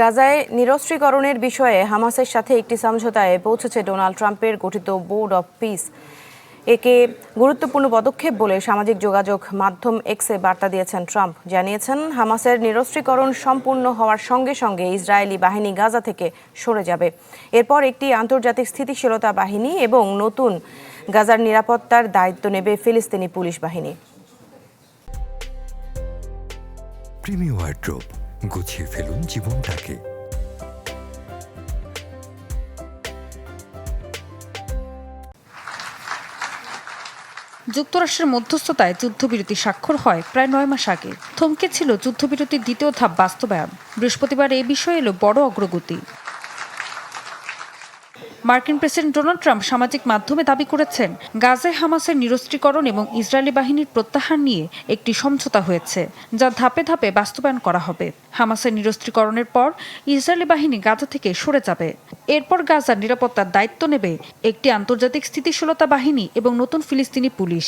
গাজায় নিরস্ত্রীকরণের বিষয়ে হামাসের সাথে একটি সমঝোতায় পৌঁছেছে ডোনাল্ড ট্রাম্পের গঠিত বোর্ড অব পিস। একে গুরুত্বপূর্ণ পদক্ষেপ বলে সামাজিক যোগাযোগ মাধ্যম এক্সে বার্তা দিয়েছেন ট্রাম্প। জানিয়েছেন, হামাসের নিরস্ত্রীকরণ সম্পূর্ণ হওয়ার সঙ্গে সঙ্গে ইসরায়েলি বাহিনী গাজা থেকে সরে যাবে। এরপর একটি আন্তর্জাতিক স্থিতিশীলতা বাহিনী এবং নতুন গাজার নিরাপত্তার দায়িত্ব নেবে ফিলিস্তিনি পুলিশ বাহিনী। প্রিমিয়ার ওয়ার্ড্রোব, গুছিয়ে ফেলুন জীবনটাকে। যুক্তরাষ্ট্রের মধ্যস্থতায় যুদ্ধবিরতি স্বাক্ষর হয় প্রায় 9 মাস আগে। থমকে ছিল যুদ্ধবিরতির দ্বিতীয় ধাপ বাস্তবায়ন। বৃহস্পতিবার এই বিষয়ে এলো বড় অগ্রগতি। মার্কিন প্রেসিডেন্ট ডোনাল্ড ট্রাম্প সামাজিক মাধ্যমে দাবি করেছেন, গাজায় হামাসের নিরস্ত্রীকরণ এবং ইসরায়েলি বাহিনীর প্রত্যাহার নিয়ে একটি সমঝোতা হয়েছে, যা ধাপে ধাপে বাস্তবায়ন করা হবে। হামাসের নিরস্ত্রীকরণের পর ইসরায়েলি বাহিনী গাজা থেকে সরে যাবে। এরপর গাজার নিরাপত্তার দায়িত্ব নেবে একটি আন্তর্জাতিক স্থিতিশীলতা বাহিনী এবং নতুন ফিলিস্তিনি পুলিশ।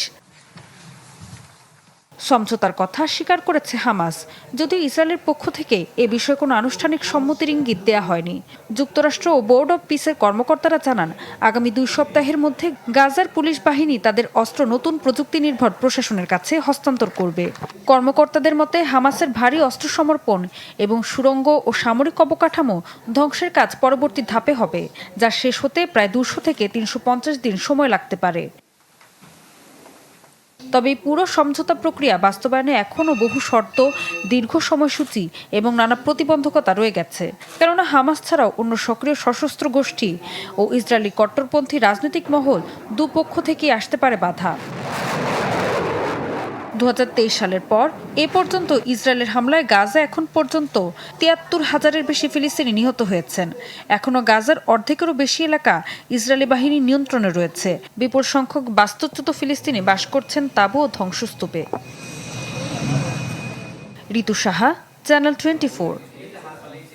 সমঝোতার কথা স্বীকার করেছে হামাস, যদিও ইসরায়েলের পক্ষ থেকে এ বিষয়ে কোনো আনুষ্ঠানিক সম্মতির ইঙ্গিত দেয়া হয়নি। যুক্তরাষ্ট্র ও বোর্ড অব পিসের কর্মকর্তারা জানান, আগামী 2 সপ্তাহের মধ্যে গাজার পুলিশ বাহিনী তাদের অস্ত্র নতুন প্রযুক্তি নির্ভর প্রশাসনের কাছে হস্তান্তর করবে। কর্মকর্তাদের মতে, হামাসের ভারী অস্ত্র সমর্পণ এবং সুড়ঙ্গ ও সামরিক অবকাঠামো ধ্বংসের কাজ পরবর্তী ধাপে হবে, যা শেষ হতে প্রায় 200 থেকে 350 দিন সময় লাগতে পারে। তবে এই পুরো সমঝোতা প্রক্রিয়া বাস্তবায়নে এখনও বহু শর্ত, দীর্ঘ সময়সূচি এবং নানা প্রতিবন্ধকতা রয়ে গেছে। কেননা হামাস ছাড়াও অন্য সক্রিয় সশস্ত্র গোষ্ঠী ও ইসরায়েলি কট্টরপন্থী রাজনৈতিক মহল দুপক্ষ থেকেই আসতে পারে বাধা। 2023 সালের পর এ পর্যন্ত ইসরায়েলের হামলায় গাজা এখন পর্যন্ত 73,000-এর বেশি ফিলিস্তিনি নিহত হয়েছেন। এখনও গাজার অর্ধেকেরও বেশি এলাকা ইসরায়েলি বাহিনীর নিয়ন্ত্রণে রয়েছে। বিপুল সংখ্যক বাস্তুচ্যুত ফিলিস্তিনি বাস করছেন তাঁবু ও ধ্বংসস্তূপে। ঋতু সাহা, চ্যানেল 24।